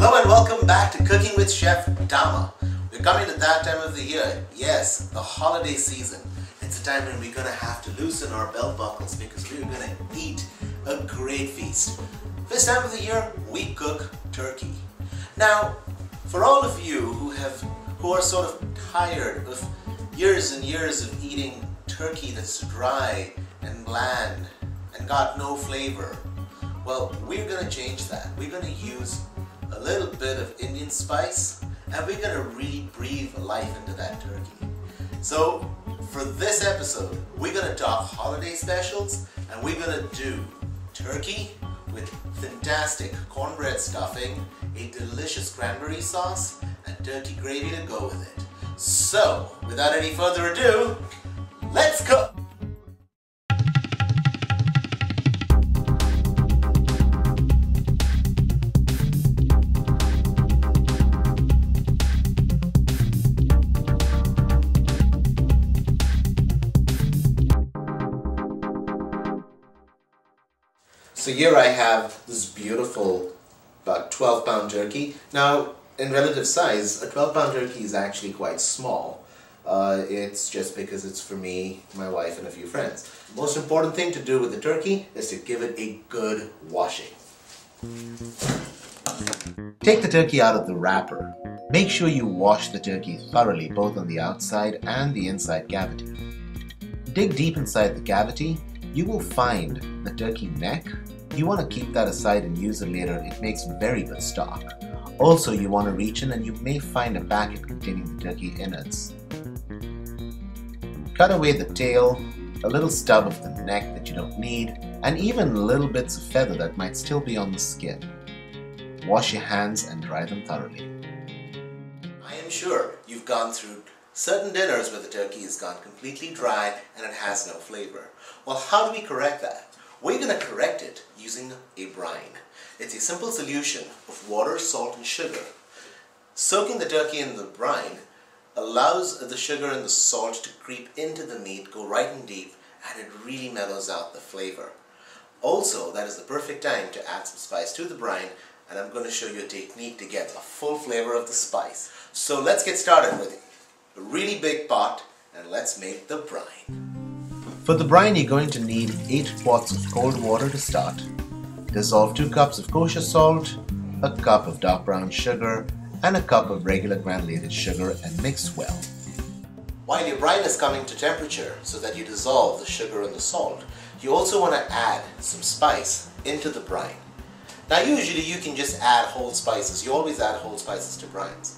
Hello and welcome back to Cooking with Chef Dama. We're coming to that time of the year. Yes, the holiday season. It's a time when we're going to have to loosen our belt buckles because we're going to eat a great feast. This time of the year, we cook turkey. Now, for all of you who are sort of tired of years and years of eating turkey that's dry and bland and got no flavor, well, we're going to change that. We're going to use a little bit of Indian spice and we're going to really breathe life into that turkey. So for this episode, we're going to talk holiday specials and we're going to do turkey with fantastic cornbread stuffing, a delicious cranberry sauce, and turkey gravy to go with it. So without any further ado, let's cook! So here I have this beautiful about 12-pound turkey. Now in relative size, a 12-pound turkey is actually quite small. It's just because it's for me, my wife, and a few friends. Most important thing to do with the turkey is to give it a good washing. Take the turkey out of the wrapper. Make sure you wash the turkey thoroughly, both on the outside and the inside cavity. Dig deep inside the cavity. You will find the turkey neck. You want to keep that aside and use it later. It makes very good stock. Also, you want to reach in and you may find a packet containing the turkey innards. Cut away the tail, a little stub of the neck that you don't need, and even little bits of feather that might still be on the skin. Wash your hands and dry them thoroughly. I am sure you've gone through certain dinners where the turkey has gone completely dry and it has no flavor. Well, how do we correct that? We're going to correct it using a brine. It's a simple solution of water, salt, and sugar. Soaking the turkey in the brine allows the sugar and the salt to creep into the meat, go right in deep, and it really mellows out the flavor. Also, that is the perfect time to add some spice to the brine, and I'm going to show you a technique to get a full flavor of the spice. So let's get started with a really big pot, and let's make the brine. For the brine, you're going to need 8 quarts of cold water to start. Dissolve 2 cups of kosher salt, a cup of dark brown sugar, and a cup of regular granulated sugar and mix well. While your brine is coming to temperature so that you dissolve the sugar and the salt, you also want to add some spice into the brine. Now usually you can just add whole spices. You always add whole spices to brines.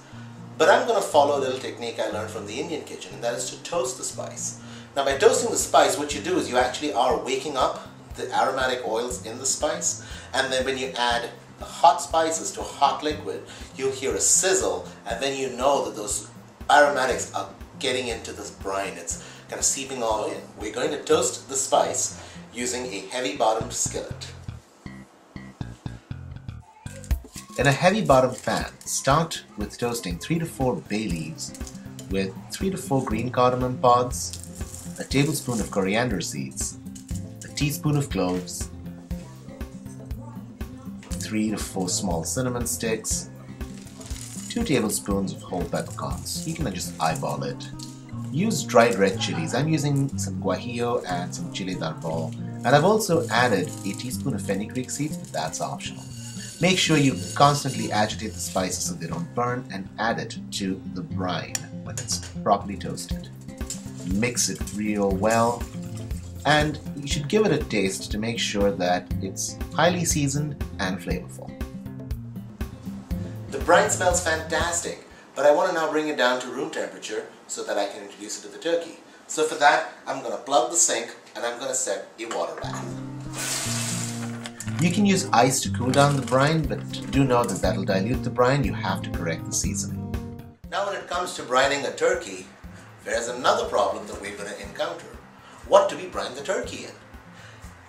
But I'm going to follow a little technique I learned from the Indian kitchen, and that is to toast the spice. Now by toasting the spice, what you do is you actually are waking up the aromatic oils in the spice, and then when you add the hot spices to a hot liquid, you'll hear a sizzle, and then you know that those aromatics are getting into this brine. It's kind of seeping all in. We're going to toast the spice using a heavy bottomed skillet. In a heavy bottomed pan, start with toasting 3 to 4 bay leaves with 3 to 4 green cardamom pods, a tablespoon of coriander seeds, a teaspoon of cloves, 3 to 4 small cinnamon sticks, 2 tablespoons of whole peppercorns. You can just eyeball it. Use dried red chilies. I'm using some guajillo and some chile d'arbol, and I've also added a teaspoon of fenugreek seeds, but that's optional. Make sure you constantly agitate the spices so they don't burn, and add it to the brine when it's properly toasted. Mix it real well, and you should give it a taste to make sure that it's highly seasoned and flavorful. The brine smells fantastic, but I want to now bring it down to room temperature so that I can introduce it to the turkey. So for that, I'm going to plug the sink and I'm going to set a water bath. You can use ice to cool down the brine, but do know that that'll dilute the brine. You have to correct the seasoning. Now when it comes to brining a turkey, there's another problem that we're going to encounter. What do we brine the turkey in?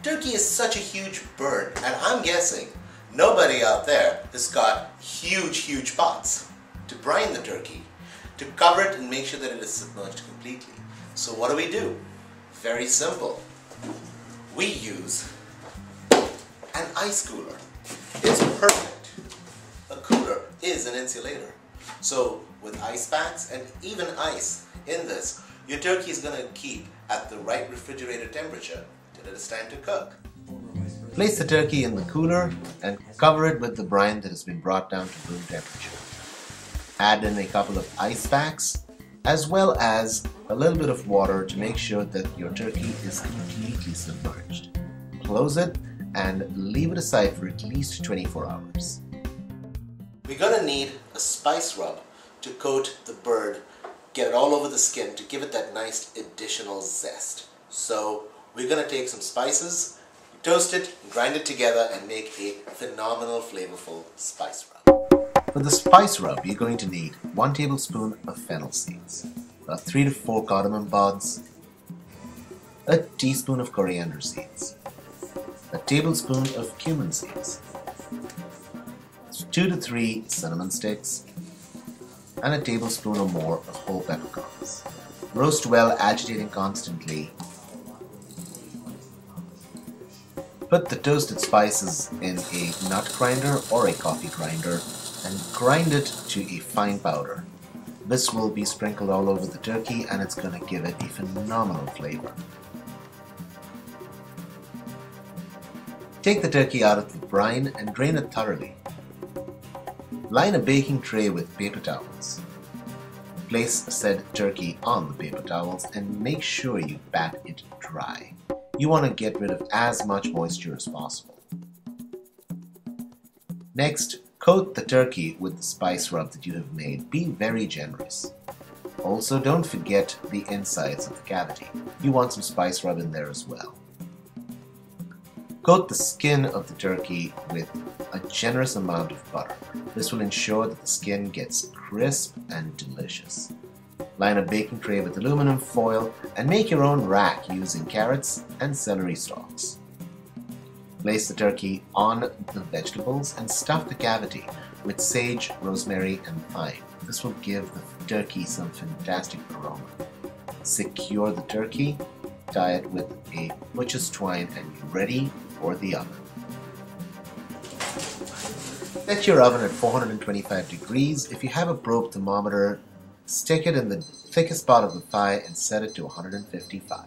Turkey is such a huge bird, and I'm guessing nobody out there has got huge pots to brine the turkey, to cover it and make sure that it is submerged completely. So what do? Very simple. We use an ice cooler. It's perfect. A cooler is an insulator. So with ice packs and even ice in this, your turkey is going to keep at the right refrigerator temperature till it is time to cook. Place the turkey in the cooler and cover it with the brine that has been brought down to room temperature. Add in a couple of ice packs as well as a little bit of water to make sure that your turkey is completely submerged. Close it and leave it aside for at least 24 hours. We're going to need a spice rub to coat the bird, get it all over the skin to give it that nice additional zest. So we're going to take some spices, toast it, grind it together and make a phenomenal flavorful spice rub. For the spice rub, you're going to need 1 tablespoon of fennel seeds, 3 to 4 cardamom pods, a teaspoon of coriander seeds, a tablespoon of cumin seeds, 2 to 3 cinnamon sticks, and a tablespoon or more of whole peppercorns. Roast well, agitating constantly. Put the toasted spices in a nut grinder or a coffee grinder and grind it to a fine powder. This will be sprinkled all over the turkey and it's going to give it a phenomenal flavor. Take the turkey out of the brine and drain it thoroughly. Line a baking tray with paper towels. Place said turkey on the paper towels and make sure you pat it dry. You want to get rid of as much moisture as possible. Next, coat the turkey with the spice rub that you have made. Be very generous. Also, don't forget the insides of the cavity. You want some spice rub in there as well. Coat the skin of the turkey with a generous amount of butter. This will ensure that the skin gets crisp and delicious. Line a baking tray with aluminum foil and make your own rack using carrots and celery stalks. Place the turkey on the vegetables and stuff the cavity with sage, rosemary, and thyme. This will give the turkey some fantastic aroma. Secure the turkey, tie it with a butcher's twine, and be ready for the oven. Set your oven at 425 degrees. If you have a probe thermometer, stick it in the thickest part of the thigh and set it to 155.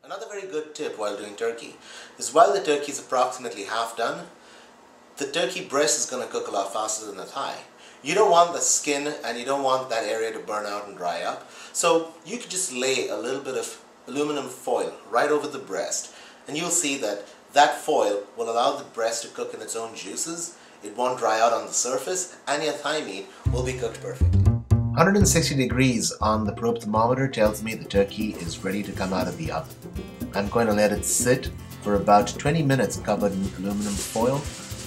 Another very good tip while doing turkey is while the turkey is approximately half done, the turkey breast is going to cook a lot faster than the thigh. You don't want the skin and you don't want that area to burn out and dry up. So you could just lay a little bit of aluminum foil right over the breast and you'll see that that foil will allow the breast to cook in its own juices. It won't dry out on the surface and your thigh meat will be cooked perfectly. 160 degrees on the probe thermometer tells me the turkey is ready to come out of the oven. I'm going to let it sit for about 20 minutes covered in aluminum foil.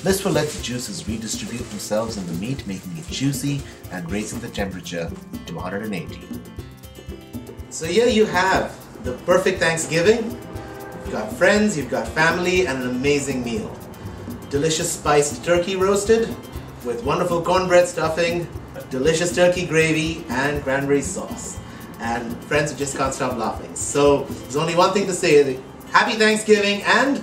This will let the juices redistribute themselves in the meat, making it juicy and raising the temperature to 180. So here you have the perfect Thanksgiving. You've got friends, you've got family, and an amazing meal. Delicious spiced turkey roasted with wonderful cornbread stuffing, delicious turkey gravy, and cranberry sauce. And friends who just can't stop laughing. So there's only one thing to say: happy Thanksgiving and